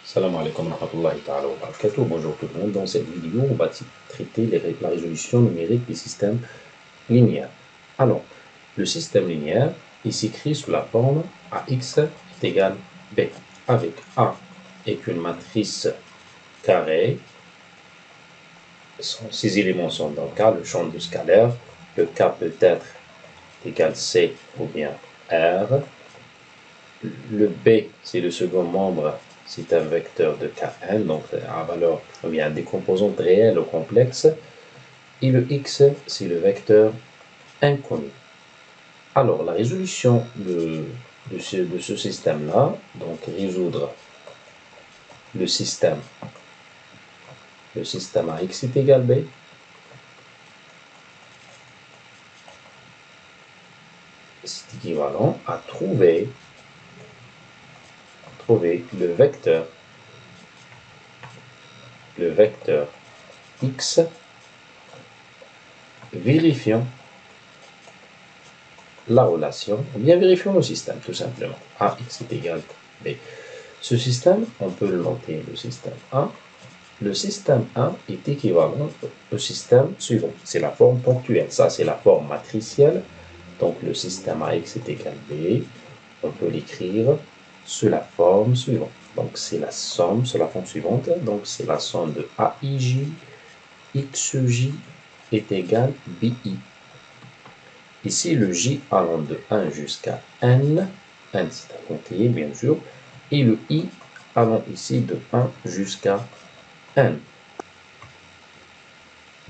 Salam alaikum wa rahmatullahi ta'ala wa barakatuh. Bonjour tout le monde. Dans cette vidéo, on va traiter la résolution numérique des systèmes linéaires. Alors, le système linéaire, il s'écrit sous la forme AX est égal B, avec A est une matrice carrée. Ces éléments sont dans le champ de scalaire. Le K peut être égal C ou bien R. Le B, c'est le second membre. C'est un vecteur de Kn, donc à valeur, ou bien des composantes réelles ou complexes. Et le x, c'est le vecteur inconnu. Alors, la résolution de ce système-là, donc résoudre le système AX est égal B, c'est équivalent à trouver le vecteur x, vérifiant la relation, ou bien vérifions le système, tout simplement. AX est égal B. Ce système, on peut le noter, le système A. Le système A est équivalent au système suivant. C'est la forme ponctuelle. Ça, c'est la forme matricielle. Donc, le système AX est égal B. On peut l'écrire sous la forme suivante. Donc, c'est la somme, c'est la forme suivante. Donc, c'est la somme de AIJ, XJ est égal BI. Ici, le J allant de 1 jusqu'à N c'est à compter, bien sûr, et le I allant ici de 1 jusqu'à N.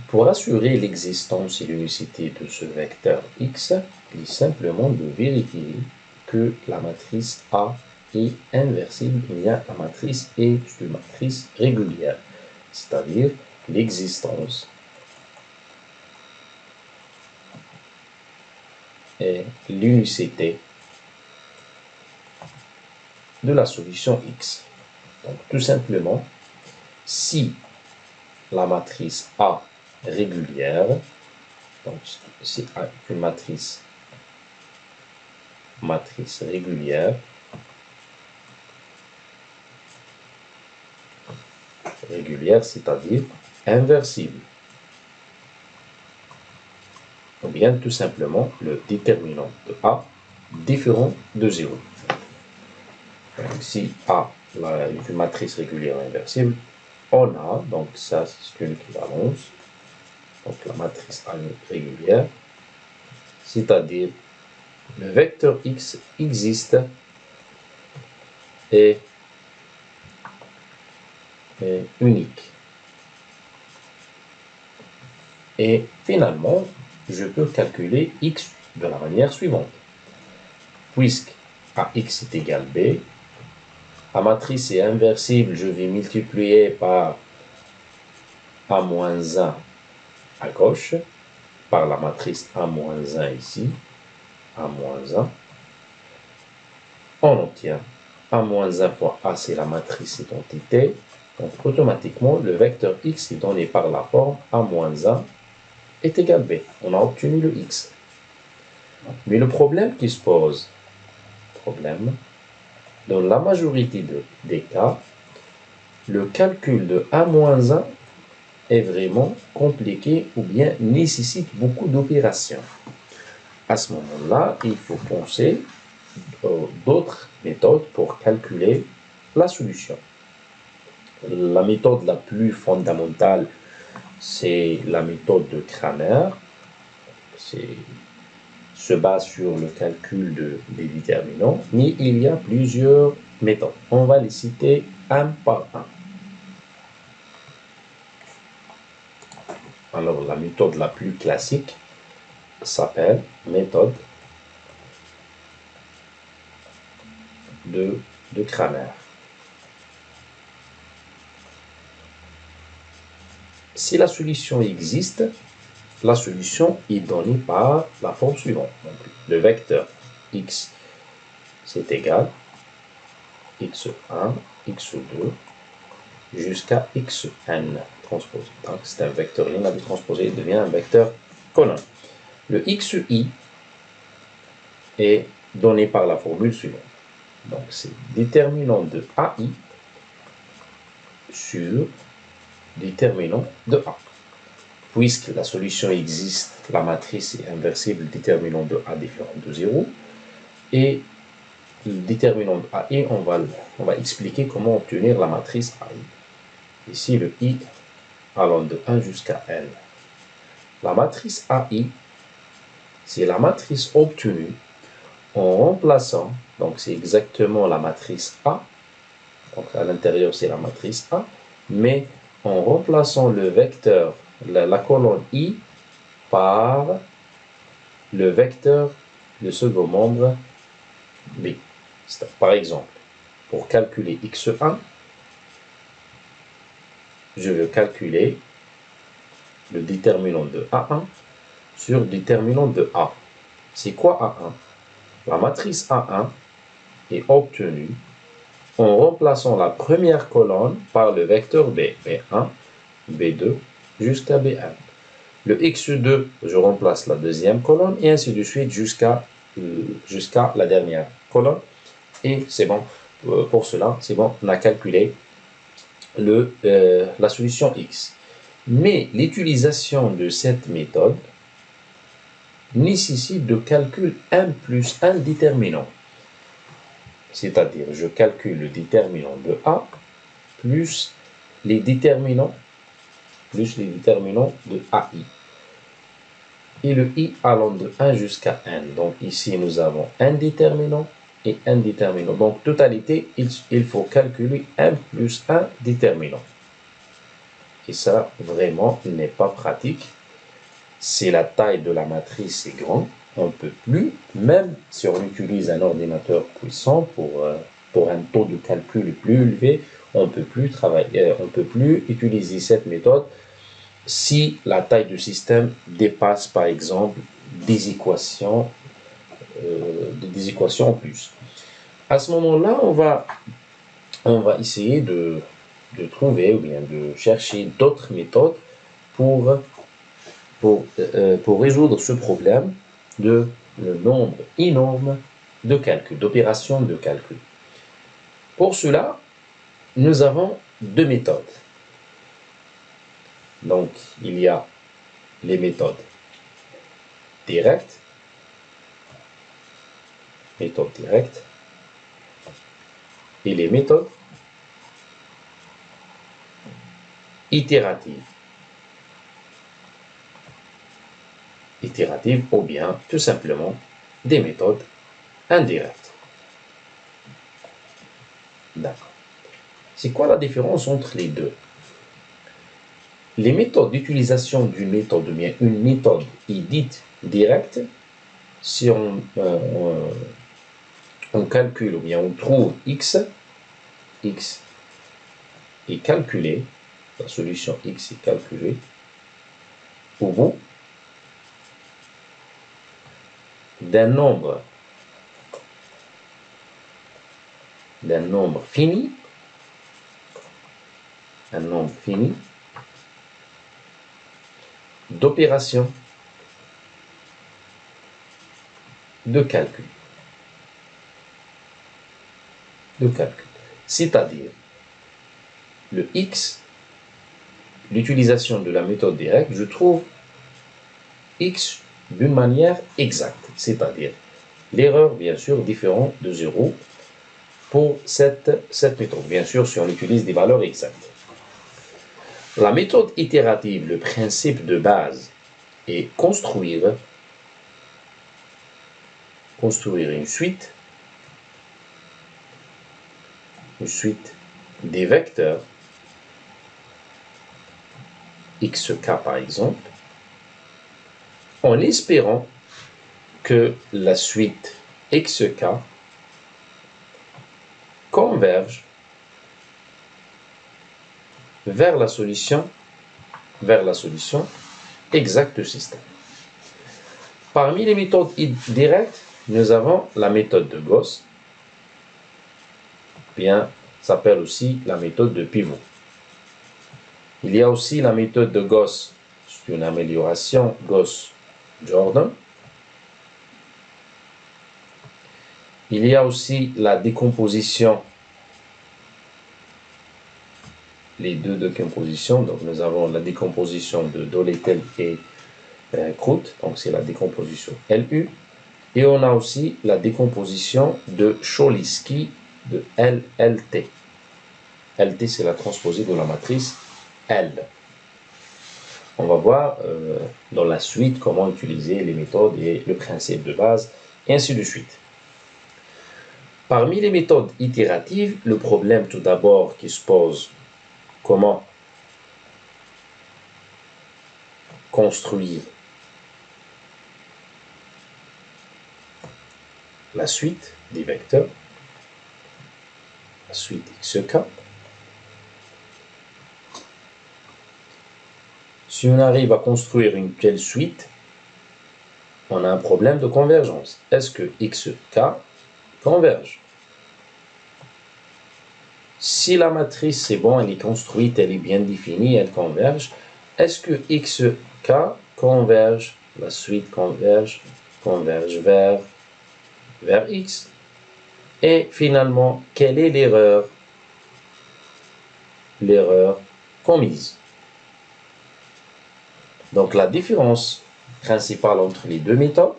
Pour assurer l'existence et l'unicité de ce vecteur X, il est simplement de vérifier que la matrice A est inversible, il y a la matrice est une matrice régulière, c'est-à-dire l'existence et l'unicité de la solution X. Donc tout simplement, si la matrice A régulière, donc c'est une matrice régulière, c'est-à-dire inversible, ou bien tout simplement le déterminant de A différent de 0. Donc, si A est une matrice régulière inversible, on a, donc ça c'est une équivalence, donc la matrice A régulière, c'est-à-dire le vecteur X existe et est unique. Et finalement, je peux calculer X de la manière suivante. Puisque AX est égal B, la matrice est inversible, je vais multiplier par A-1 à gauche, par la matrice A-1 ici, A-1. On obtient A-1 fois A, c'est la matrice identité. Donc automatiquement, le vecteur X est donné par la forme A-1 est égal B. On a obtenu le X. Mais le problème qui se pose, dans la majorité des cas, le calcul de A-1 est vraiment compliqué ou bien nécessite beaucoup d'opérations. À ce moment-là, il faut penser d'autres méthodes pour calculer la solution. La méthode la plus fondamentale, c'est la méthode de Cramer. Se base sur le calcul des déterminants, mais il y a plusieurs méthodes. On va les citer un par un. Alors, la méthode la plus classique s'appelle méthode de Cramer. Si la solution existe, la solution est donnée par la forme suivante. Donc, le vecteur x, c'est égal x1, x2, jusqu'à xn transposé. Donc, c'est un vecteur linéaire transposé, il devient un vecteur colonne. Le xi est donné par la formule suivante. Donc, c'est déterminant de AI sur déterminant de A. Puisque la solution existe, la matrice est inversible, le déterminant de A différent de 0. Et le déterminant de AI, on va expliquer comment obtenir la matrice AI. Ici, le I allant de 1 jusqu'à N. La matrice AI, c'est la matrice obtenue en remplaçant, donc c'est exactement la matrice A, donc à l'intérieur c'est la matrice A, mais en remplaçant le vecteur, la colonne I, par le vecteur, le second membre B. Par exemple, pour calculer x1, je veux calculer le déterminant de A1 sur le déterminant de A. C'est quoi A1? La matrice A1 est obtenue en remplaçant la première colonne par le vecteur B, B1, B2 jusqu'à Bn. Le x2, je remplace la deuxième colonne et ainsi de suite jusqu'à la dernière colonne. Et c'est bon, pour cela, c'est bon, on a calculé la solution x. Mais l'utilisation de cette méthode nécessite de calcul 1 plus 1 déterminant. C'est-à-dire, je calcule le déterminant de A plus les déterminants de AI. Et le I allant de 1 jusqu'à N. Donc ici, nous avons un déterminant et un déterminant. Donc, totalité, il faut calculer 1 plus 1 déterminant. Et ça, vraiment, n'est pas pratique. Si la taille de la matrice est grande, on ne peut plus, même si on utilise un ordinateur puissant pour un taux de calcul plus élevé, on ne peut plus travailler, on peut plus utiliser cette méthode si la taille du système dépasse par exemple des équations en plus. À ce moment-là, on va essayer de trouver ou bien de chercher d'autres méthodes pour résoudre ce problème de le nombre énorme de calculs, d'opérations de calcul. Pour cela, nous avons deux méthodes. Donc, il y a les méthodes directes, et les méthodes itératives. Ou bien tout simplement des méthodes indirectes. D'accord. C'est quoi la différence entre les deux? Les méthodes d'utilisation d'une méthode, ou bien une méthode est dite directe si on calcule ou bien on trouve x est calculé, la solution x est calculée au bout d'un nombre fini, d'opérations de calcul. C'est-à-dire, le x, l'utilisation de la méthode directe, je trouve x d'une manière exacte, c'est-à-dire l'erreur, bien sûr, différente de 0 pour cette méthode, bien sûr, si on utilise des valeurs exactes. La méthode itérative, le principe de base est construire une suite des vecteurs xk par exemple, en espérant que la suite xk converge vers la solution exacte du système. Parmi les méthodes directes, nous avons la méthode de Gauss, bien s'appelle aussi la méthode de pivot. Il y a aussi la méthode de Gauss, c'est une amélioration Gauss-Jordan. Il y a aussi la décomposition les deux décompositions. Donc nous avons la décomposition de Doletel et Croûte, donc c'est la décomposition LU. Et on a aussi la décomposition de Cholesky de LLT. LT, c'est la transposée de la matrice L. On va voir dans la suite comment utiliser les méthodes et le principe de base, et ainsi de suite. Parmi les méthodes itératives, le problème tout d'abord qui se pose, comment construire la suite des vecteurs, la suite xk. Si on arrive à construire une telle suite, on a un problème de convergence. Est-ce que xk converge? Si la matrice c'est bon, elle est construite, elle est bien définie, elle converge, est-ce que xk converge? La suite converge vers x. Et finalement, quelle est l'erreur? L'erreur commise. Donc la différence principale entre les deux méthodes,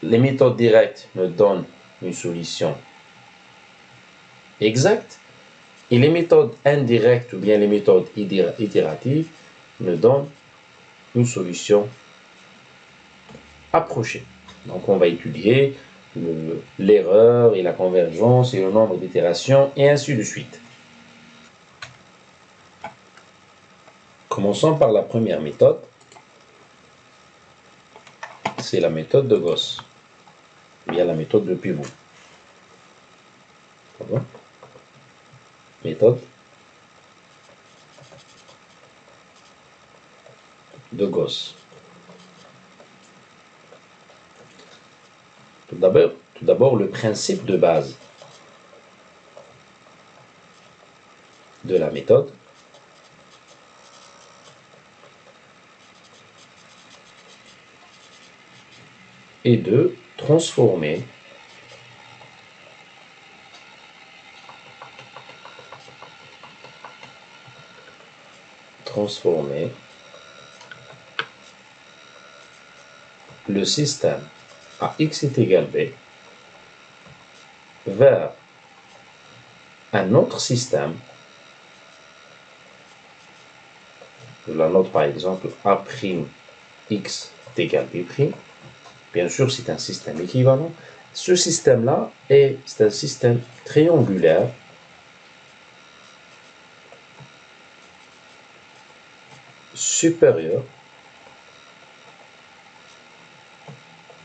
les méthodes directes nous donnent une solution exacte et les méthodes indirectes ou bien les méthodes itératives nous donnent une solution approchée. Donc on va étudier l'erreur et la convergence et le nombre d'itérations et ainsi de suite. Commençons par la première méthode. C'est la méthode de Gauss, ou bien la méthode de pivot. Méthode de Gauss. Tout d'abord, le principe de base de la méthode est de transformer le système à x est égal b vers un autre système. Je la note par exemple A'(x) est égal b'. Bien sûr, c'est un système équivalent. Ce système-là c'est un système triangulaire supérieur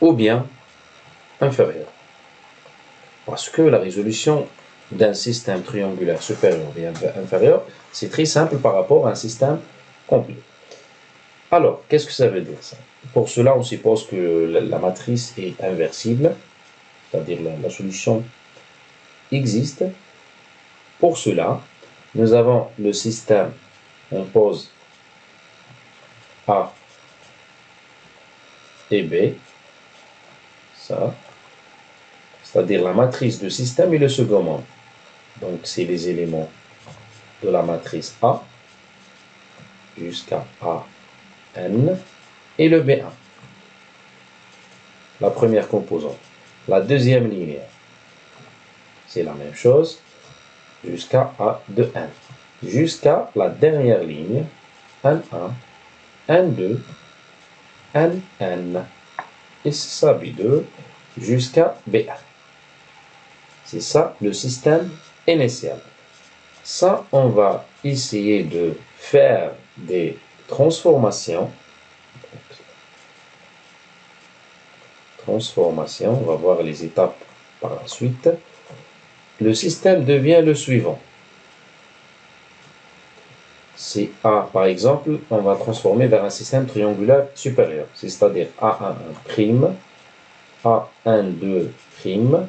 ou bien inférieur. Parce que la résolution d'un système triangulaire supérieur ou bien inférieur, c'est très simple par rapport à un système complet. Alors, qu'est-ce que ça veut dire ça? Pour cela, on suppose que la matrice est inversible, c'est-à-dire la solution existe. Pour cela, nous avons le système, on pose A et B, ça, c'est-à-dire la matrice de système et le second membre. Donc, c'est les éléments de la matrice A jusqu'à AN et le B1. La première composante. La deuxième ligne, c'est la même chose jusqu'à A de N. Jusqu'à la dernière ligne, N1, N2, NN. Et c'est ça B2 jusqu'à B1. C'est ça le système initial. Ça, on va essayer de faire des transformations. On va voir les étapes par la suite. Le système devient le suivant. C'est A, par exemple, on va transformer vers un système triangulaire supérieur, c'est-à-dire A11', A12',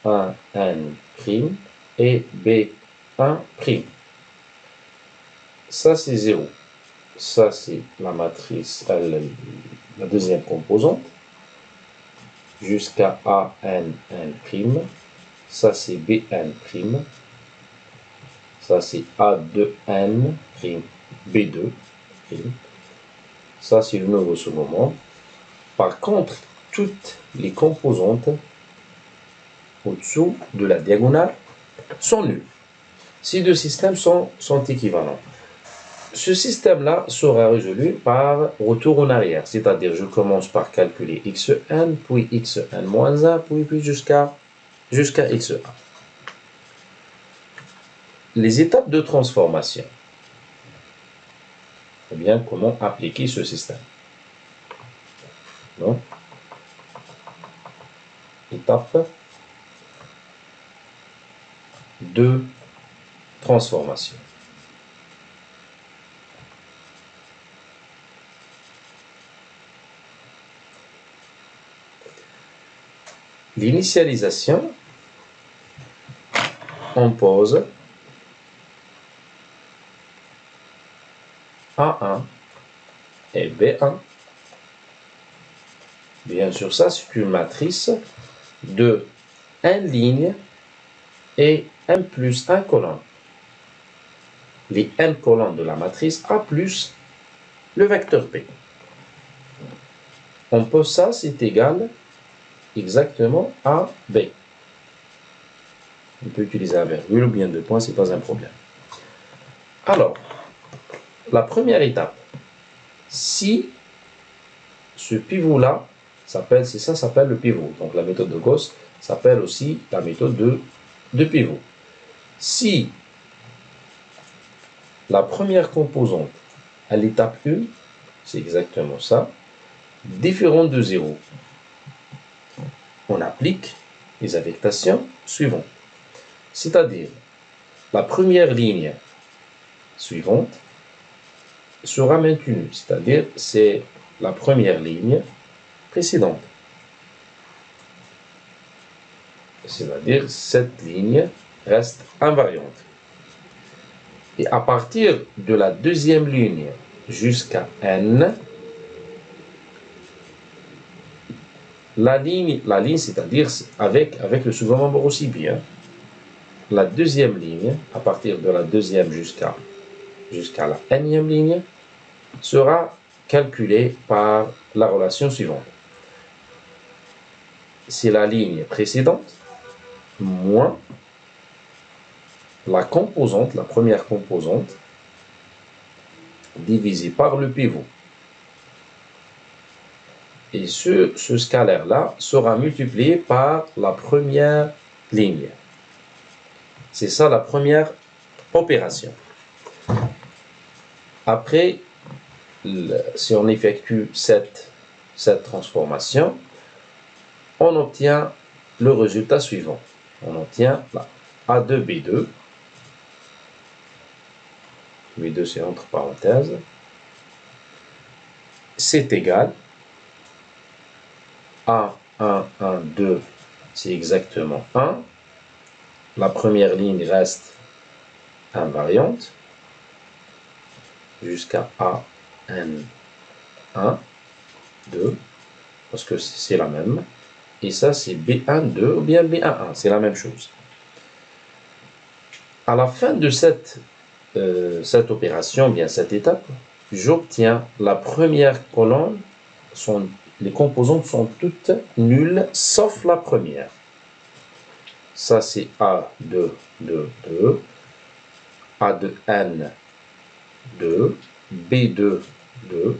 A1n' et B1'. Ça, c'est 0. Ça, c'est la matrice, la deuxième composante, jusqu'à ANN'. Ça, c'est BN'. Ça, c'est A de N, B2. Ça, c'est le nouveau sous-moment. Par contre, toutes les composantes au-dessous de la diagonale sont nulles. Ces deux systèmes sont équivalents. Ce système-là sera résolu par retour en arrière, c'est-à-dire je commence par calculer xn, puis xn-1, puis jusqu'à xn. Les étapes de transformation. Eh bien, comment appliquer ce système? Donc, étape de transformation. L'initialisation, on pose A1 et B1. Bien sûr, ça, c'est une matrice de n lignes et n plus 1 colonne. Les n colonnes de la matrice A plus le vecteur P. On pose ça, c'est égal exactement à B. On peut utiliser un virgule ou bien deux points, ce n'est pas un problème. Alors, la première étape, si ce pivot-là s'appelle, c'est ça s'appelle le pivot. Donc la méthode de Gauss s'appelle aussi la méthode de pivot. Si la première composante à l'étape 1, c'est exactement ça, différente de 0, on applique les affectations suivantes. C'est-à-dire, la première ligne suivante sera maintenue, c'est-à-dire c'est la première ligne précédente. C'est-à-dire cette ligne reste invariante. Et à partir de la deuxième ligne jusqu'à n, la ligne c'est-à-dire avec le second membre aussi bien, la deuxième ligne, à partir de la deuxième jusqu'à la nème ligne, sera calculée par la relation suivante. C'est la ligne précédente moins la composante, la première composante, divisé par le pivot. Et ce scalaire-là sera multiplié par la première ligne. C'est ça la première opération. Après, si on effectue cette transformation, on obtient le résultat suivant. On obtient la A2B2. B2 c'est entre parenthèses. C'est égal A1, 1, 2, c'est exactement 1. La première ligne reste invariante jusqu'à AN1, 2, parce que c'est la même. Et ça, c'est B1, 2 ou bien B1, 1, c'est la même chose. À la fin de cette opération, bien cette étape, j'obtiens la première colonne, les composantes sont toutes nulles, sauf la première. Ça, c'est A2, 2, 2, A2N, 2, B2, 2,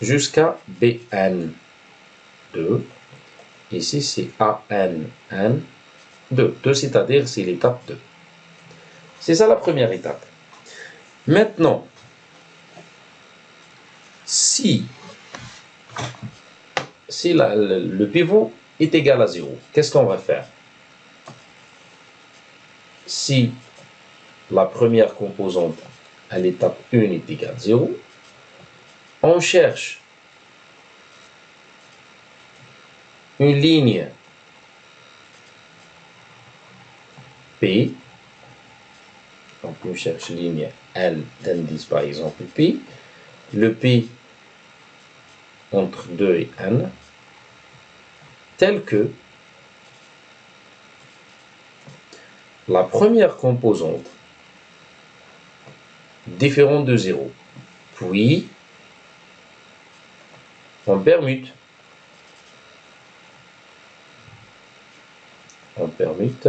jusqu'à BN, 2. Ici, c'est ANN, 2. 2, c'est-à-dire, c'est l'étape 2. C'est ça la première étape. Maintenant, si le pivot est égal à 0, qu'est-ce qu'on va faire? Si la première composante à l'étape 1 est égale à 0, on cherche une ligne P, donc on cherche ligne L d'indice par exemple P, le P entre 2 et N, tel que la première composante différente de 0. Puis, on permute. On permute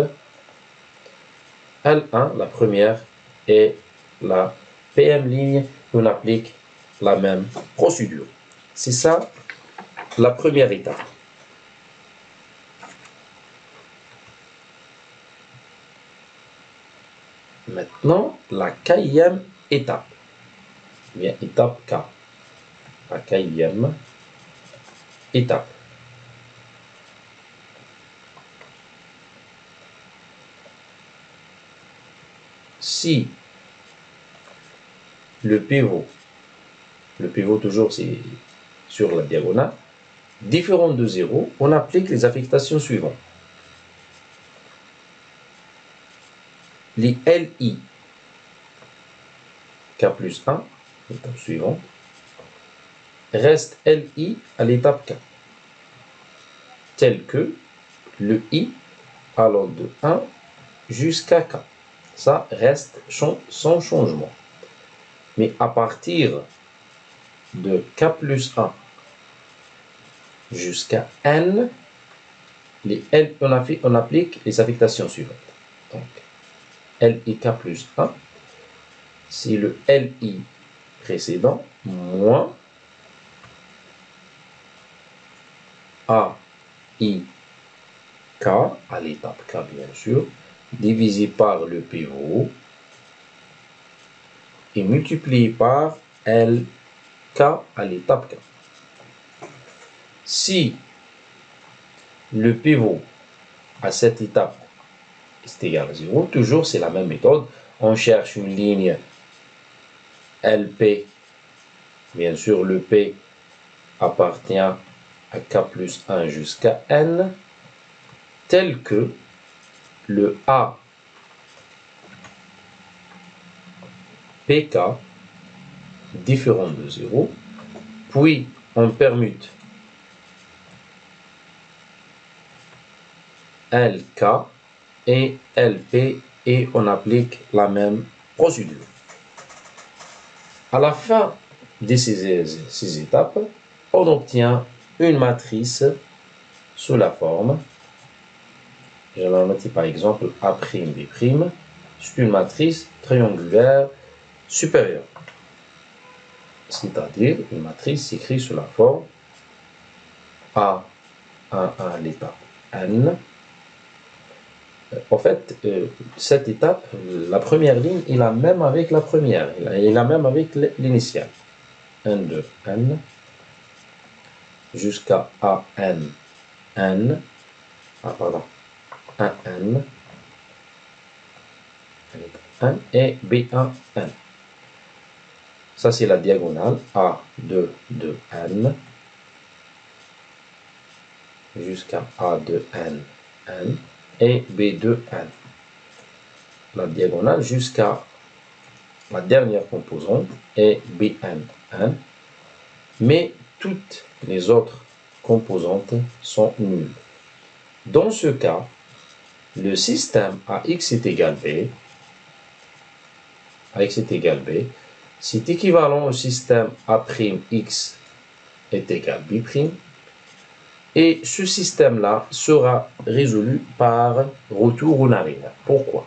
L1, la première, et la PM ligne, on applique la même procédure. C'est ça la première étape. Maintenant, la quatrième étape. Bien, étape K. La quatrième étape. Si le pivot toujours c'est sur la diagonale, différent de 0, on applique les affectations suivantes. Les LI, K plus 1, l'étape suivante, reste LI à l'étape K, tel que le I allant de 1 jusqu'à K. Ça reste sans changement. Mais à partir de K plus 1 jusqu'à N, on applique les affectations suivantes. Donc, LIK plus 1, c'est le LI précédent moins AIK à l'étape K bien sûr, divisé par le pivot et multiplié par LK à l'étape K. Si le pivot à cette étape est égal à 0, toujours c'est la même méthode, on cherche une ligne LP, bien sûr le P appartient à K plus 1 jusqu'à N, tel que le A PK différent de 0, puis on permute LK et LP et on applique la même procédure. À la fin de ces étapes, on obtient une matrice sous la forme, je vais la mettre par exemple A'B', c'est une matrice triangulaire supérieure. C'est-à-dire une matrice écrite sous la forme A1 à l'étape N. En fait, cette étape, la première ligne est la même avec la première, et la même avec l'initiale. N de N jusqu'à AN, N, pardon, AN, N et B1, N. Ça, c'est la diagonale A2 de N jusqu'à A2 N, N et B2 N. La diagonale jusqu'à la dernière composante est Bn, N, mais toutes les autres composantes sont nulles. Dans ce cas, le système AX est égal B, AX est égal B, c'est équivalent au système A'X est égal B', et ce système-là sera résolu par retour en arrière. Pourquoi?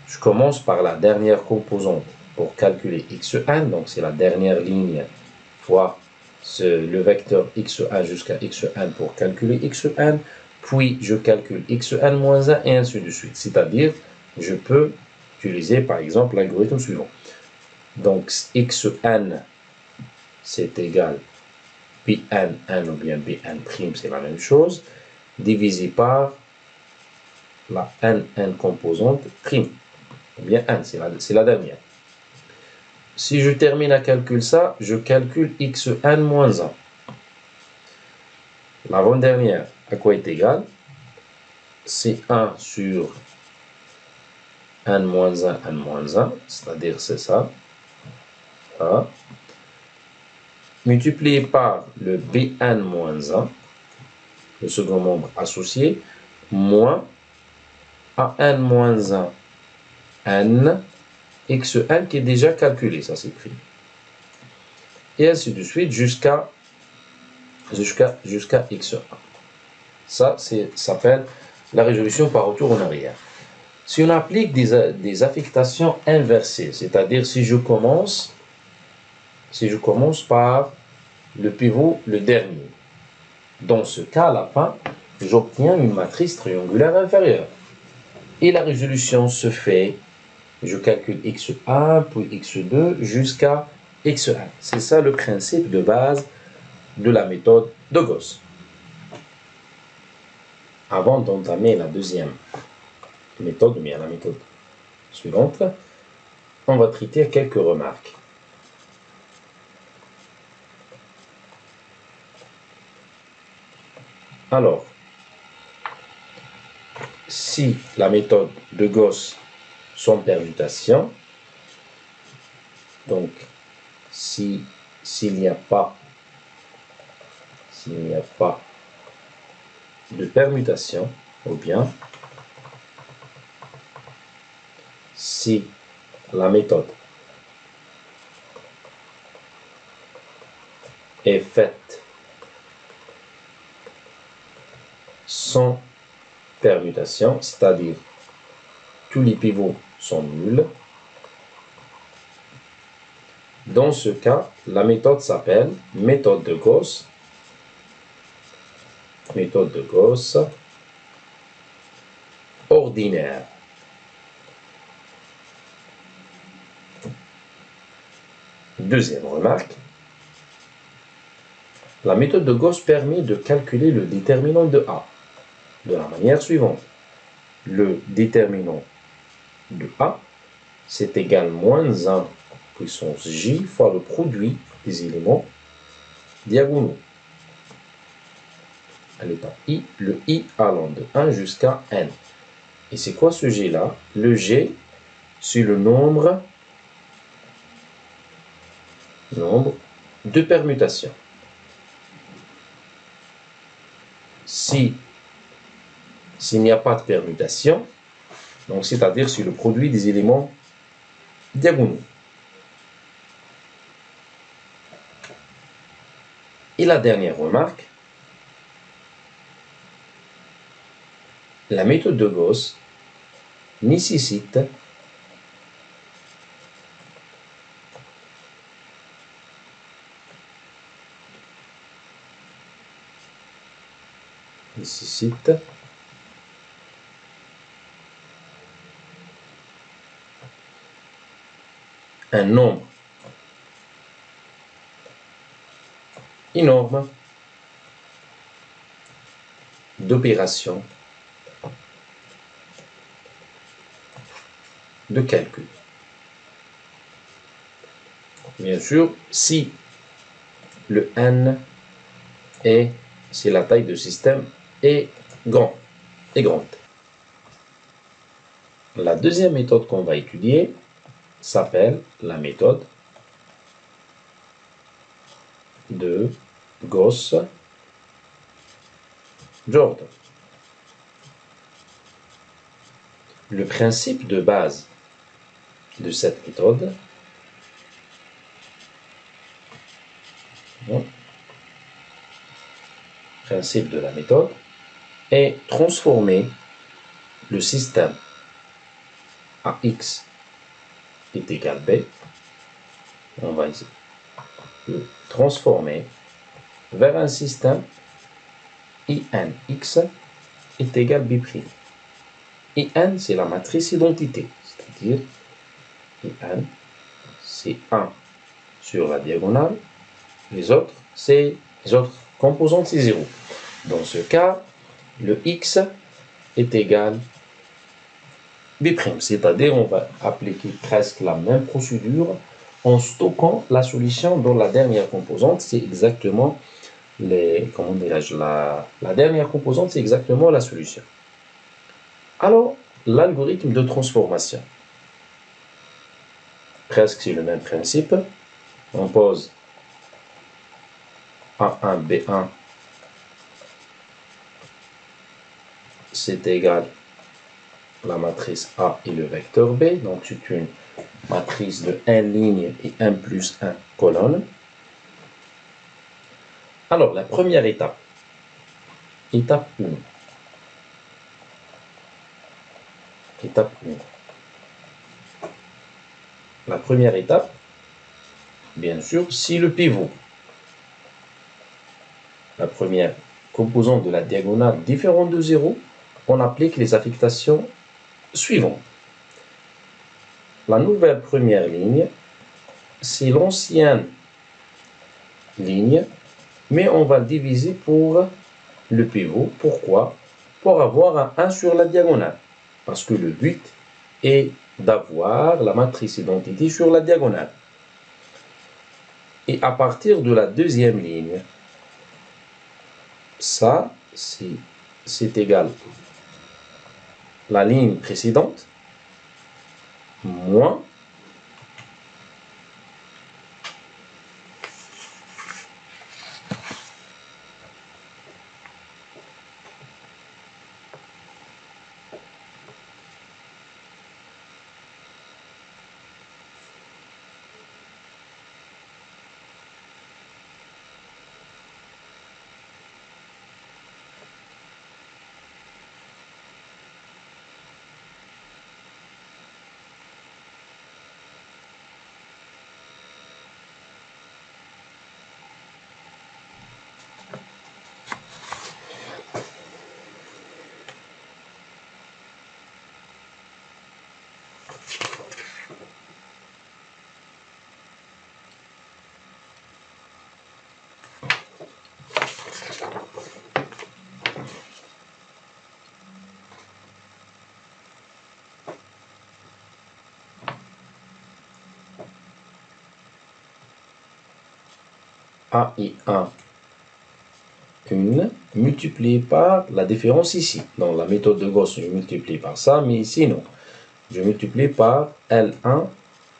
Je commence par la dernière composante pour calculer xn, donc c'est la dernière ligne fois le vecteur x1 jusqu'à xn pour calculer xn, puis je calcule xn moins 1 et ainsi de suite. C'est-à-dire, je peux utiliser par exemple l'algorithme suivant. Donc xn c'est égal bn n ou bien bn', c'est la même chose, divisé par la n composante prime, ou bien n, c'est la dernière. Si je termine à calculer ça, je calcule xn moins 1. L'avant-dernière, à quoi est égal? C'est 1 sur n moins 1, c'est-à-dire c'est ça. Voilà. Multiplié par le bn moins 1, le second membre associé, moins A1 moins 1, n, xn qui est déjà calculé, ça c'est pris. Et ainsi de suite jusqu'à x1. Ça s'appelle la résolution par retour en arrière. Si on applique des affectations inversées, c'est-à-dire si je commence par le pivot, le dernier, dans ce cas, à la fin, j'obtiens une matrice triangulaire inférieure. Et la résolution se fait, je calcule x1, puis x2, jusqu'à x1. C'est ça le principe de base de la méthode de Gauss. Avant d'entamer la deuxième méthode, bien la méthode suivante, on va traiter quelques remarques. Alors, si la méthode de Gauss sans permutation, donc s'il n'y a pas de permutation, ou bien si la méthode est faite sans permutation, c'est-à-dire tous les pivots sont nuls, dans ce cas, la méthode s'appelle méthode de Gauss. Méthode de Gauss ordinaire. Deuxième remarque, la méthode de Gauss permet de calculer le déterminant de A de la manière suivante. Le déterminant de A, c'est égal à moins 1 puissance j fois le produit des éléments diagonaux. À l'état i, le i allant de 1 jusqu'à n. Et c'est quoi ce g-là? Le g, c'est le nombre de permutations. S'il n'y a pas de permutation, donc c'est-à-dire c'est le produit des éléments diagonaux. Et la dernière remarque, la méthode de Gauss nécessite un nombre énorme d'opérations de calcul. Bien sûr, si le n est, si la taille du système est grande. La deuxième méthode qu'on va étudier s'appelle la méthode de Gauss-Jordan. Le principe de base de cette méthode principe de la méthode est transformer le système AX est égal B. On va le transformer vers un système INX est égal B'. IN, c'est la matrice identité, c'est-à-dire IN, c'est 1 sur la diagonale, les autres composantes, c'est 0. Dans ce cas, le X est égal B', c'est-à-dire on va appliquer presque la même procédure en stockant la solution dans la dernière composante, c'est exactement la dernière composante, c'est exactement la solution. Alors, l'algorithme de transformation, presque c'est le même principe. On pose A1, B1, c'est égal la matrice A et le vecteur B. Donc, c'est une matrice de 1 ligne et 1 plus 1 colonne. Alors, la première étape, étape 1. Étape 1. La première étape, bien sûr, si le pivot, la première composante de la diagonale différente de 0, on applique les affectations suivantes. La nouvelle première ligne, c'est l'ancienne ligne, mais on va le diviser pour le pivot. Pourquoi? Pour avoir un 1 sur la diagonale. Parce que le but est d'avoir la matrice identité sur la diagonale. Et à partir de la deuxième ligne, ça, c'est égal la ligne précédente moins A et 1, 1, multiplié par la différence ici. Dans la méthode de Gauss, je multiplie par ça, mais ici, non. Je multiplie par L1,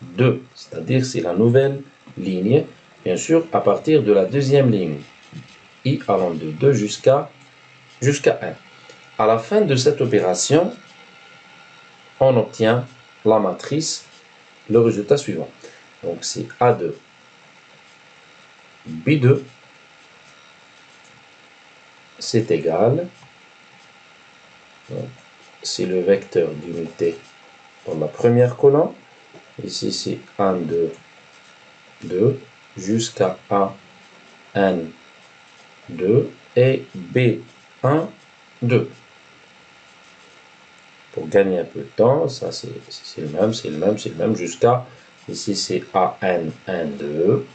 2, c'est-à-dire c'est la nouvelle ligne, bien sûr, à partir de la deuxième ligne, I allant de 2 jusqu'à 1. À la fin de cette opération, on obtient la matrice, le résultat suivant. Donc c'est A2, B2, c'est égal, c'est le vecteur d'unité dans la première colonne, ici c'est 1, 2, 2, jusqu'à A, N, 2, et B1, 2. Pour gagner un peu de temps, ça c'est le même, c'est le même, c'est le même, jusqu'à, ici c'est AN, 1, 2,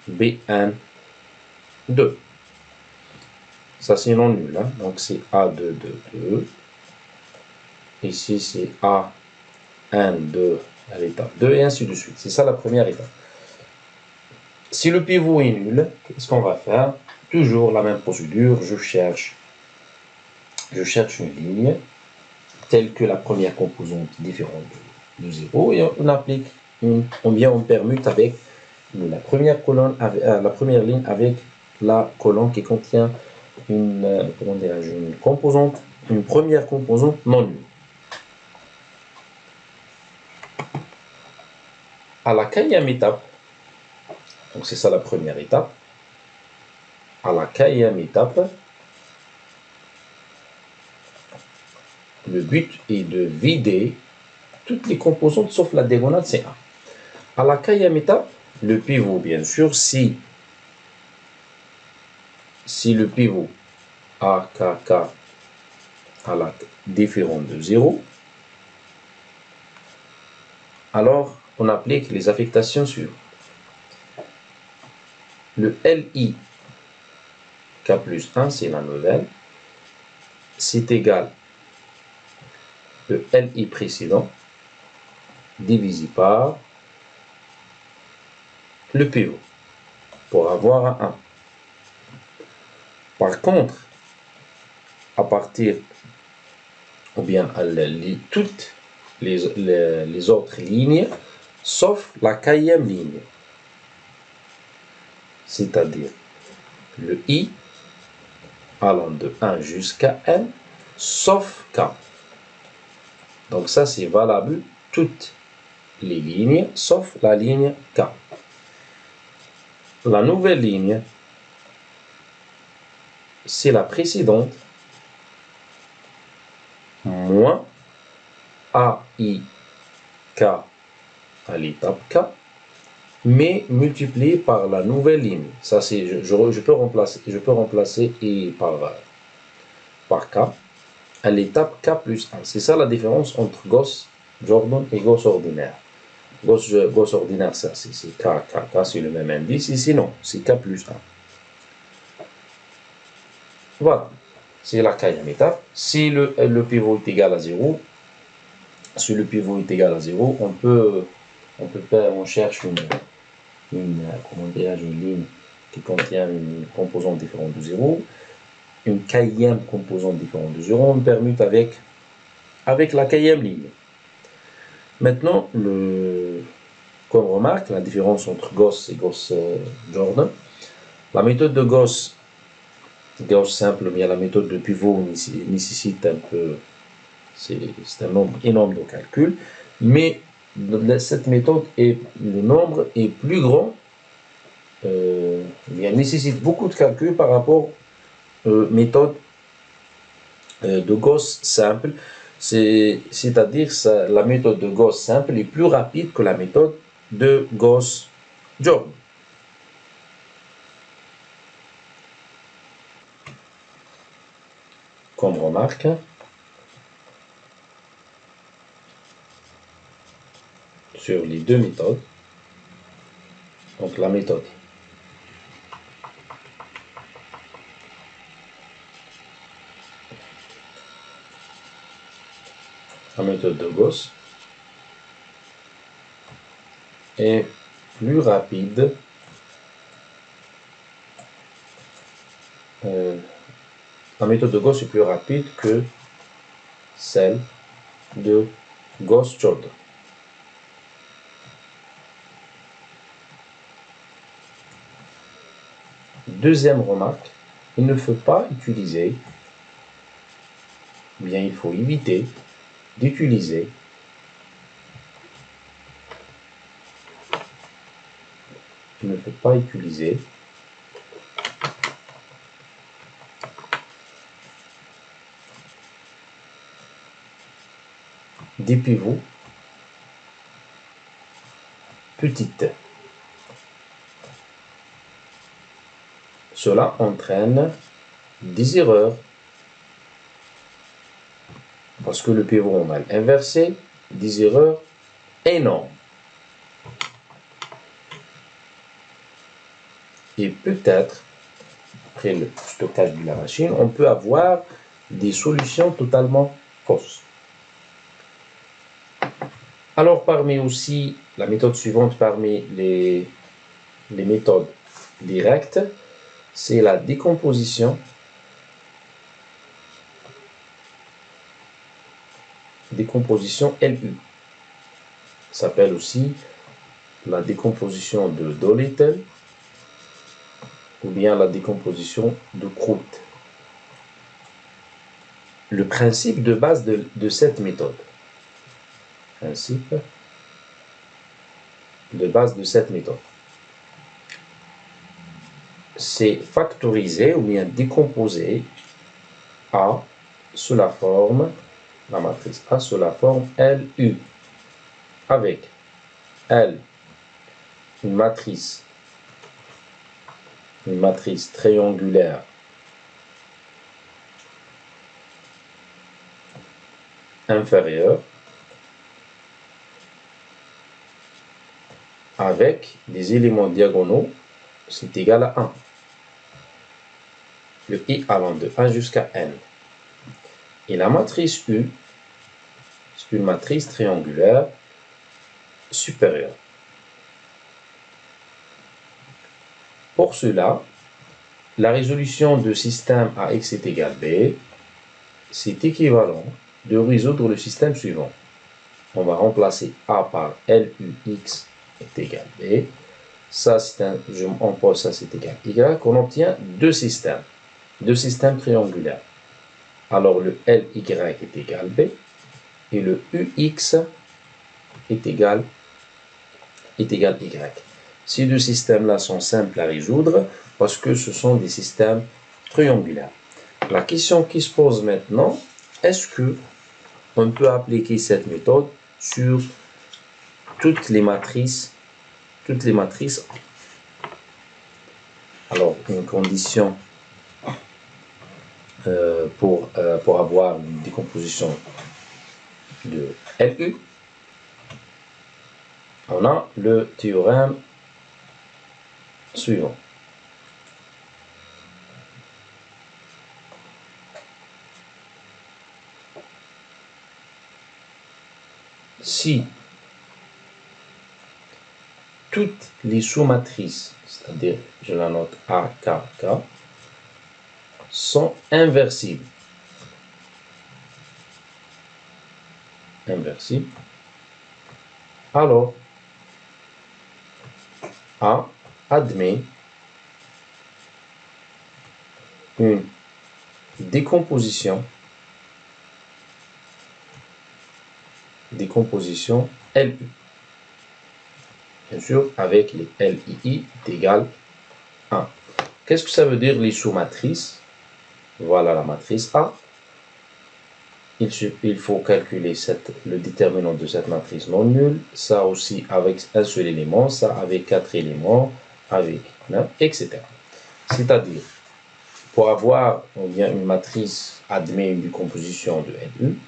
BN, 2. Ça c'est non nul, hein? Donc c'est A2, 2, 2. Ici c'est AN, 2 à l'étape 2, et ainsi de suite. C'est ça la première étape. Si le pivot est nul, qu'est-ce qu'on va faire? Toujours la même procédure, je cherche une ligne telle que la première composante différente de 0 et on applique on permute avec la première colonne, la première ligne avec la colonne qui contient une composante, une première composante non nulle. À la 4e étape, donc c'est ça la première étape, à la 4e étape, le but est de vider toutes les composantes sauf la diagonale C1. À la 4e étape, le pivot, bien sûr, si le pivot AKK à la différente de 0, alors on applique les affectations suivantes. Le LI K plus 1, c'est la nouvelle, c'est égal le LI précédent divisé par le pivot pour avoir un 1. Par contre, à partir, ou bien toutes les autres lignes, sauf la 4e ligne, c'est-à-dire le I allant de 1 jusqu'à N, sauf K. Donc ça, c'est valable toutes les lignes, sauf la ligne K. La nouvelle ligne, c'est la précédente, moins AIK à l'étape K, mais multiplié par la nouvelle ligne. Ça, c'est, je peux remplacer I par K à l'étape K plus 1. C'est ça la différence entre Gauss Jordan et Gauss ordinaire. Gauss ordinaire, ça, c'est K, c'est le même indice. Ici, non, c'est K plus 1. Voilà, c'est la quatrième étape. Si le pivot est égal à 0, si le pivot est égal à 0, on cherche une ligne qui contient une composante différente de 0, une quatrième composante différente de 0, on permute avec la quatrième ligne. Maintenant, comme remarque, la différence entre Gauss et Gauss Jordan, la méthode de Gauss simple, bien la méthode de pivot nécessite un peu, c'est un nombre énorme de calculs, mais cette méthode, le nombre est plus grand, il nécessite beaucoup de calculs par rapport aux méthodes de Gauss simple, c'est-à-dire la méthode de Gauss simple est plus rapide que la méthode de Gauss Jordan. Comme remarque, sur les deux méthodes, donc la méthode de Gauss est plus rapide la méthode de Gauss est plus rapide que celle de Gauss-Jordan. Deuxième remarque, il ne faut pas utiliser, bien il faut éviter d'utiliser des pivots petites. Cela entraîne des erreurs parce que le pivot mal inversé, des erreurs énormes. Et peut-être, après le stockage de la machine, on peut avoir des solutions totalement fausses. Alors, parmi aussi la méthode suivante, parmi les méthodes directes, c'est la décomposition LU. Ça s'appelle aussi la décomposition de Doolittle ou bien la décomposition de Crout. Le principe de base de cette méthode. Principe de base de cette méthode. C'est factoriser ou bien décomposer A sous la forme, la matrice A sous la forme LU, avec L, une matrice triangulaire inférieure avec des éléments diagonaux, c'est égal à 1. Le I allant de 1 jusqu'à N. Et la matrice U, c'est une matrice triangulaire supérieure. Pour cela, la résolution de système AX est égale B, c'est équivalent de résoudre le système suivant. On va remplacer A par LUX est égal B. Ça, on pose ça, c'est égal Y. On obtient deux systèmes triangulaires. Alors, le LY est égal B. et le UX est égal Y. Ces deux systèmes-là sont simples à résoudre parce que ce sont des systèmes triangulaires. La question qui se pose maintenant, est-ce que on peut appliquer cette méthode sur toutes les matrices Alors, une condition pour avoir une décomposition de LU, on a le théorème suivant. Si toutes les sous-matrices, c'est-à-dire je la note A, K, K, sont inversibles, alors A admet une décomposition LU. Bien sûr, avec les LII est égal 1. Qu'est-ce que ça veut dire les sous-matrices? Voilà la matrice A. Il faut calculer le déterminant de cette matrice non nulle, ça aussi avec un seul élément, ça avec 4 éléments, avec 9, etc. C'est-à-dire, pour avoir une matrice admet une décomposition de LU,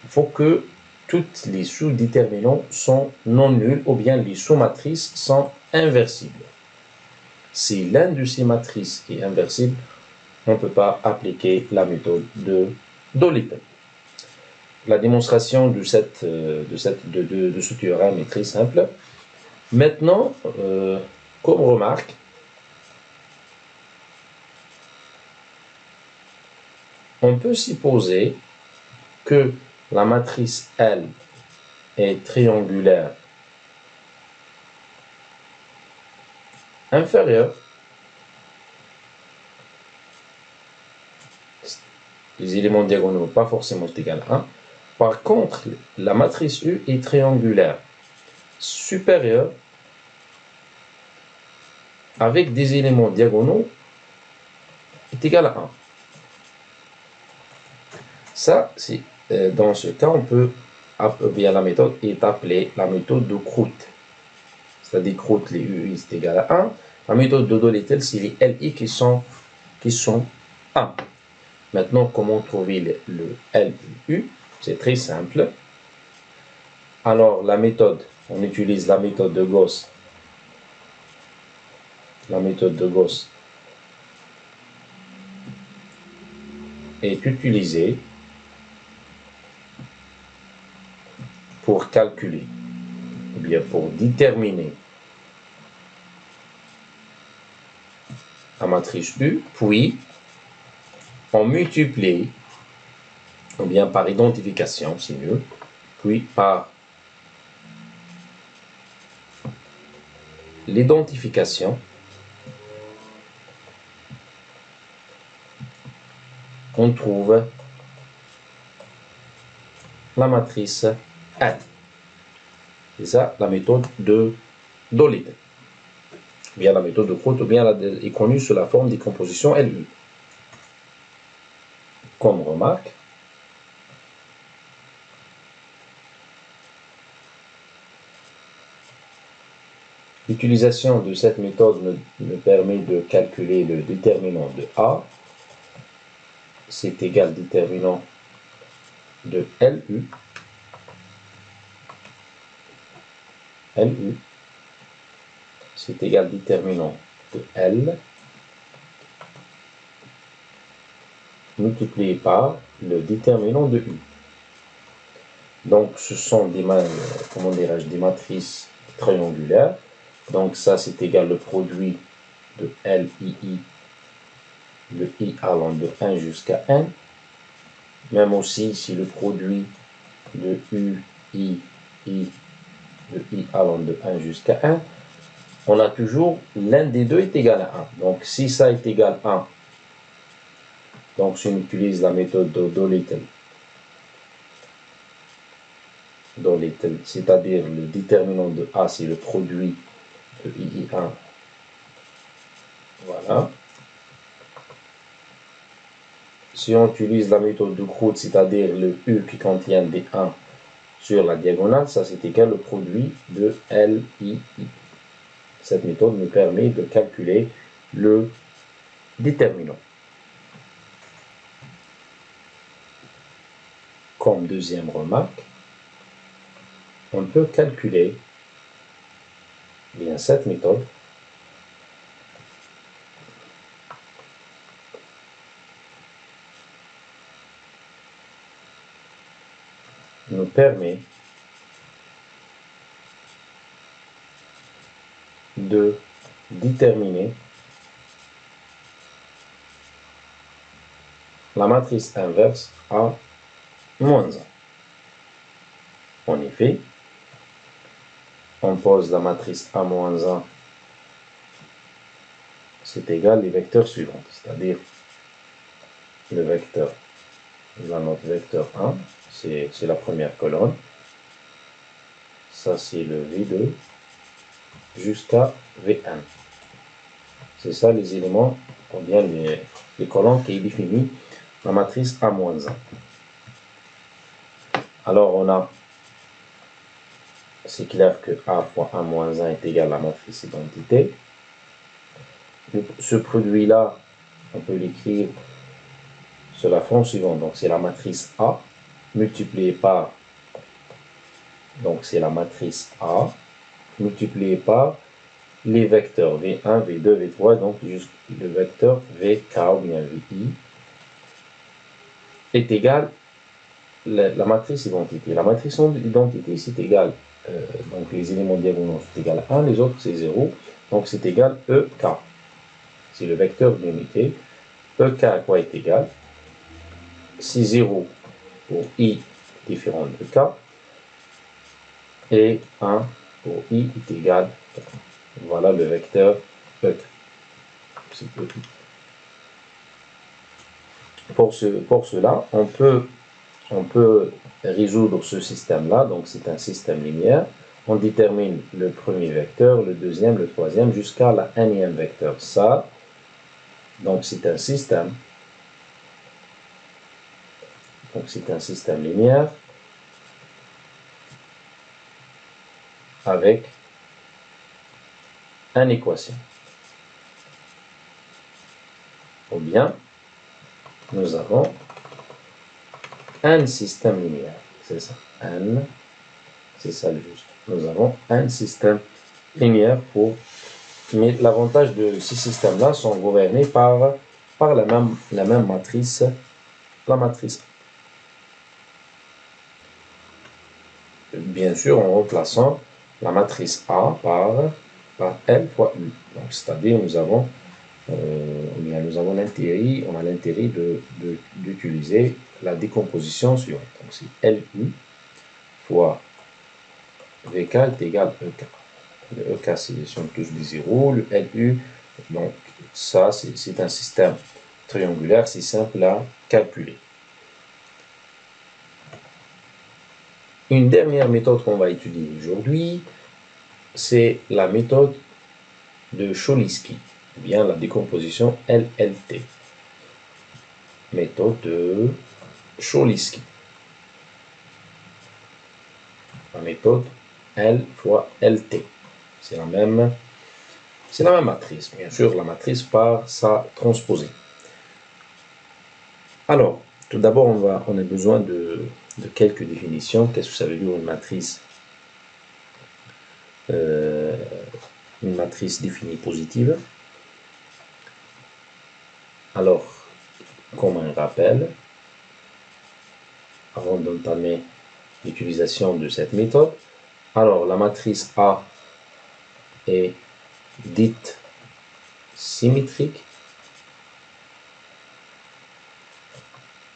il faut que toutes les sous-déterminants sont non nuls ou bien les sous-matrices sont inversibles. Si l'un de ces matrices est inversible, on ne peut pas appliquer la méthode de Doolittle. La démonstration de ce théorème est très simple. Maintenant, comme remarque, on peut supposer que la matrice L est triangulaire inférieure. Les éléments diagonaux pas forcément égal à 1. Par contre, la matrice U est triangulaire supérieure avec des éléments diagonaux est égal à 1. Ça, c'est dans ce cas, on peut bien la méthode est appelée la méthode de Crout. C'est-à-dire Crout, les UI est égal à 1. La méthode de Doolittle, c'est les LI qui sont 1. Maintenant, comment trouver le LU? C'est très simple. Alors, la méthode, on utilise la méthode de Gauss. La méthode de Gauss est utilisée pour calculer, ou bien pour déterminer la matrice U, puis on multiplie, ou bien par identification, c'est mieux, puis par l'identification, on trouve la matrice L. C'est ça la méthode de Doolittle. Bien la méthode de Crout, ou bien elle est connue sous la forme des compositions LU. Comme remarque, l'utilisation de cette méthode me permet de calculer le déterminant de A. C'est égal déterminant de LU. LU, c'est égal déterminant de L multiplié par le déterminant de U. Donc, ce sont des matrices triangulaires. Donc, ça, c'est égal le produit de LII, le I allant de 1 jusqu'à N. Même aussi, si le produit de U, I, le I allant de 1 jusqu'à 1, on a toujours l'un des deux est égal à 1. Donc, si ça est égal à 1, donc si on utilise la méthode de Doolittle, c'est-à-dire le déterminant de A, c'est le produit de II1. Voilà. Si on utilise la méthode de Groth, c'est-à-dire le U qui contient des 1 sur la diagonale, ça c'est égal au produit de LII. Cette méthode nous permet de calculer le déterminant. Comme deuxième remarque, on peut calculer bien cette méthode nous permet de déterminer la matrice inverse A moins 1. En effet, on pose la matrice A moins 1, c'est égal les vecteurs suivants, c'est-à-dire le vecteur, notre vecteur 1, c'est la première colonne, ça c'est le V2 jusqu'à Vn. C'est ça les éléments, ou bien les colonnes qui définissent la matrice A-1. Alors on a, c'est clair que A fois A-1 est égal à la matrice identité. Ce produit-là, on peut l'écrire sur la forme suivante. Donc c'est la matrice A multipliée par, donc c'est la matrice A multipliée par les vecteurs V1, V2, V3, donc juste le vecteur VK ou bien VI est égal la matrice identité. La matrice identité, c'est égal, donc les éléments diagonaux sont égaux à 1, les autres c'est 0, donc c'est égal EK. C'est le vecteur d'unité. EK à quoi est égal? C'est 0 pour I différent de K, et 1 pour I est égal, voilà le vecteur EK. Pour cela, on peut résoudre ce système-là, donc c'est un système linéaire. On détermine le premier vecteur, le deuxième, le troisième, jusqu'à la nème vecteur. Ça, donc c'est un système. Donc c'est un système linéaire avec une équation. Ou bien, nous avons un système linéaire. C'est ça. C'est ça le juste. Nous avons un système linéaire pour. Mais l'avantage de ces systèmes-là sont gouvernés par la même matrice, la matrice. Bien sûr, en remplaçant la matrice A par L fois U. Donc, c'est-à-dire, nous avons l'intérêt, on a l'intérêt d'utiliser la décomposition suivante. Donc, c'est LU fois VK est égal à EK. Le EK, sont tous des zéros. Le LU, donc ça, c'est un système triangulaire, c'est simple à calculer. Une dernière méthode qu'on va étudier aujourd'hui, c'est la méthode de Cholesky, ou bien la décomposition LLT. Méthode de Cholesky. La méthode L fois LT. C'est la même matrice. Bien sûr, la matrice par sa transposée. Alors, tout d'abord, on a besoin de quelques définitions. Qu'est-ce que ça veut dire une matrice? Une matrice définie positive. Alors, comme un rappel, avant d'entamer l'utilisation de cette méthode, alors la matrice A est dite symétrique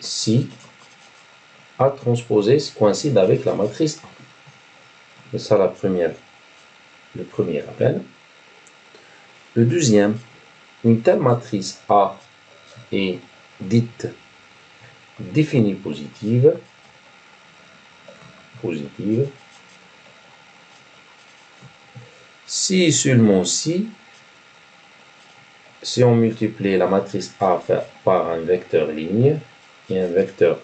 si A transposé coïncide avec la matrice A. C'est ça le premier rappel. Le deuxième, une telle matrice A est dite définie positive positive si seulement si on multiplie la matrice A par un vecteur ligne et un vecteur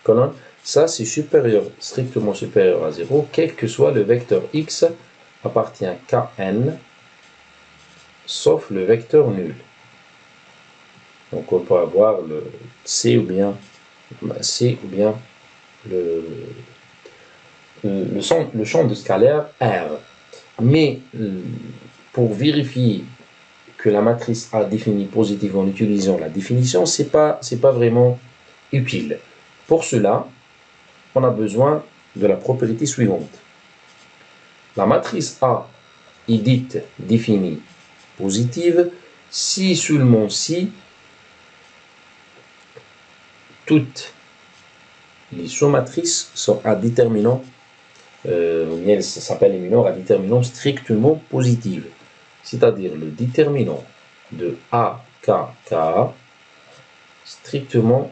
colonne, ça c'est supérieur, strictement supérieur à 0, quel que soit le vecteur x appartient qu'à n, sauf le vecteur nul. Donc on peut avoir le C ou bien le champ de scalaire R. Mais pour vérifier que la matrice A définie positive en utilisant la définition, c'est pas vraiment utile. Pour cela, on a besoin de la propriété suivante. La matrice A est dite définie positive si seulement si toutes les sous-matrices sont à déterminant, ça s'appelle les mineurs à déterminant strictement positif. C'est-à-dire le déterminant de A, K, K, strictement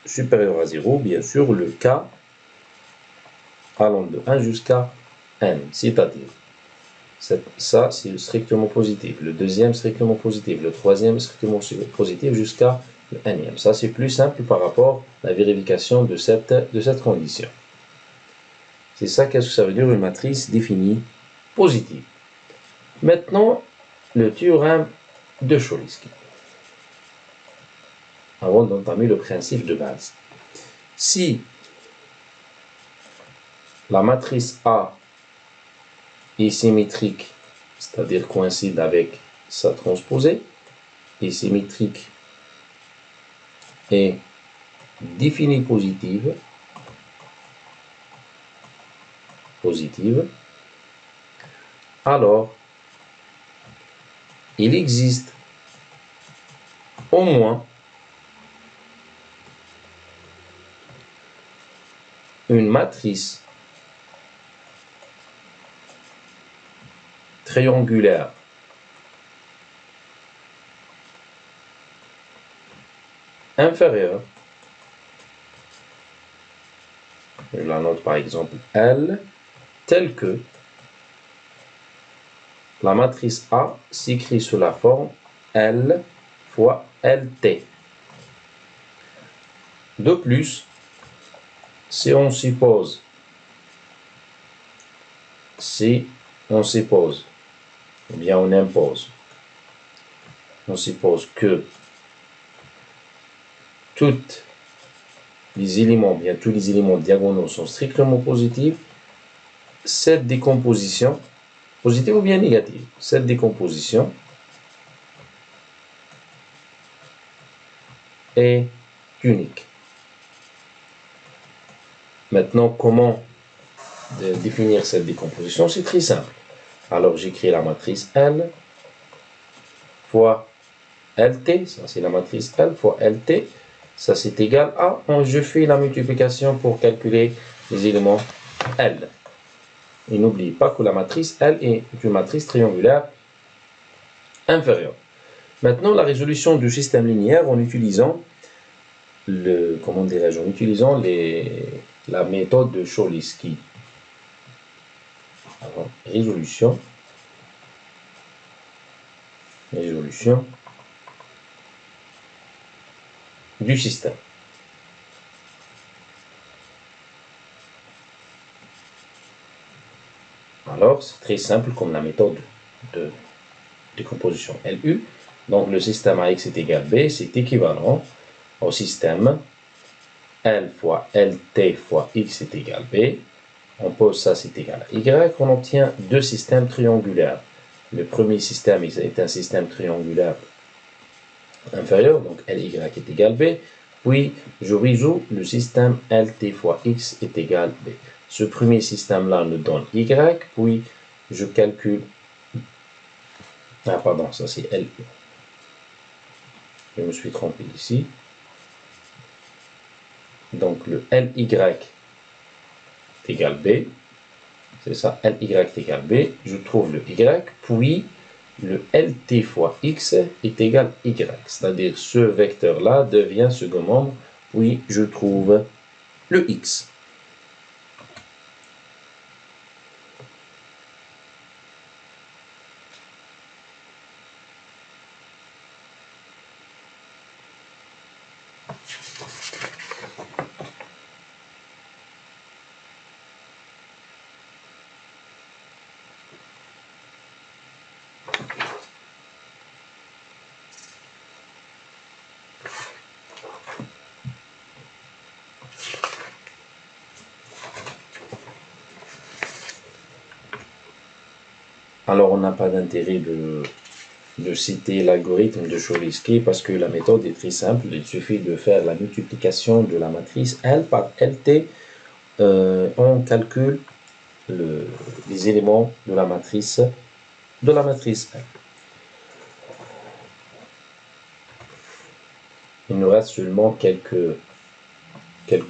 supérieur à 0, bien sûr, le K allant de 1 jusqu'à N, c'est-à-dire, ça c'est strictement positif, le deuxième strictement positif, le troisième strictement positif jusqu'à le N. Ça c'est plus simple par rapport à la vérification de cette condition. C'est ça, qu'est-ce que ça veut dire une matrice définie positive. Maintenant, le théorème de Cholesky. Avant d'entamer le principe de base. Si la matrice A est symétrique, c'est-à-dire coïncide avec sa transposée, est symétrique et définie positive, alors il existe au moins une matrice triangulaire inférieure, je la note par exemple L, telle que la matrice A s'écrit sous la forme L fois LT. De plus, si on suppose ou bien on impose, on suppose que tous les éléments diagonaux sont strictement positifs, cette décomposition, positive ou bien négative, cette décomposition est unique. Maintenant, comment définir cette décomposition? C'est très simple. Alors, j'écris la matrice L fois LT, ça c'est la matrice L fois LT, ça c'est égal à, je fais la multiplication pour calculer les éléments L. Et n'oubliez pas que la matrice L est une matrice triangulaire inférieure. Maintenant, la résolution du système linéaire en utilisant la méthode de Cholesky. Alors, résolution du système. Alors, c'est très simple comme la méthode de décomposition LU. Donc, le système AX est égal B, c'est équivalent au système L fois LT fois X est égal B. On pose ça, c'est égal à Y. On obtient deux systèmes triangulaires. Le premier système est un système triangulaire inférieur, donc LY est égal B. Puis, je résous le système LT fois X est égal B. Ce premier système-là nous donne Y, puis je calcule... Ah, pardon, ça c'est LU. Je me suis trompé ici. Donc, le LY est égal B. C'est ça, LY est égal B. Je trouve le Y, puis le LT fois X est égal Y. C'est-à-dire, ce vecteur-là devient second membre, puis je trouve le X. Alors, on n'a pas d'intérêt de citer l'algorithme de Cholesky parce que la méthode est très simple. Il suffit de faire la multiplication de la matrice L par LT. On calcule les éléments de la matrice L. Il nous reste seulement quelques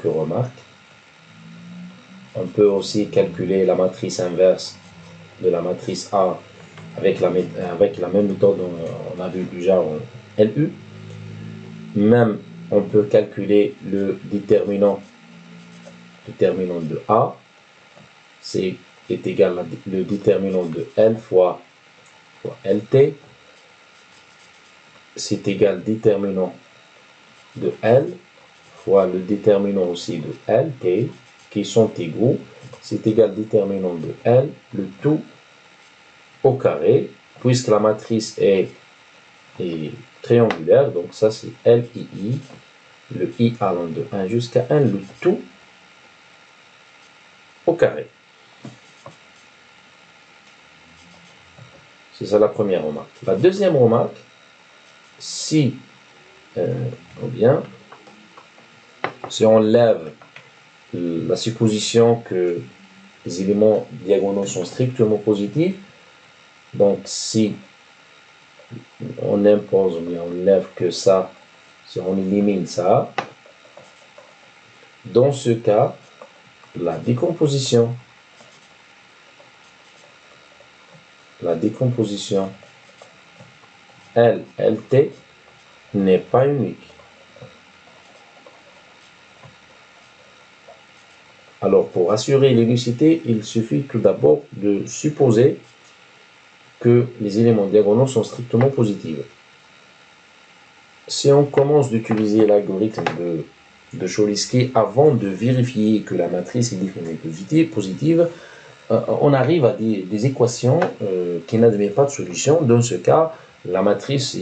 remarques. On peut aussi calculer la matrice inverse de la matrice A avec la même méthode on a vu déjà en LU. Même on peut calculer le déterminant de A, est égal à le déterminant de L fois LT, c'est égal déterminant de L fois le déterminant aussi de LT, qui sont égaux, c'est égal déterminant de L, le tout au carré, puisque la matrice est triangulaire, donc ça c'est LII, le I allant de 1 jusqu'à 1, le tout au carré. C'est ça la première remarque. La deuxième remarque, si on lève la supposition que les éléments diagonaux sont strictement positifs, donc si on impose ou bien on lève que ça, si on élimine ça, dans ce cas, la décomposition LLT n'est pas unique. Alors, pour assurer l'unicité, il suffit tout d'abord de supposer que les éléments diagonaux sont strictement positifs. Si on commence d'utiliser l'algorithme de Cholesky avant de vérifier que la matrice est définie positive, on arrive à des équations qui n'admettent pas de solution. Dans ce cas, la matrice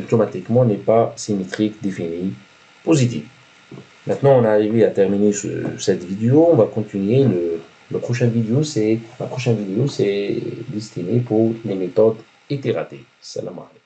automatiquement n'est pas symétrique définie positive. Maintenant, on est arrivé à terminer cette vidéo. On va continuer. La prochaine vidéo, c'est destiné pour les méthodes itératives. Salam alaikum.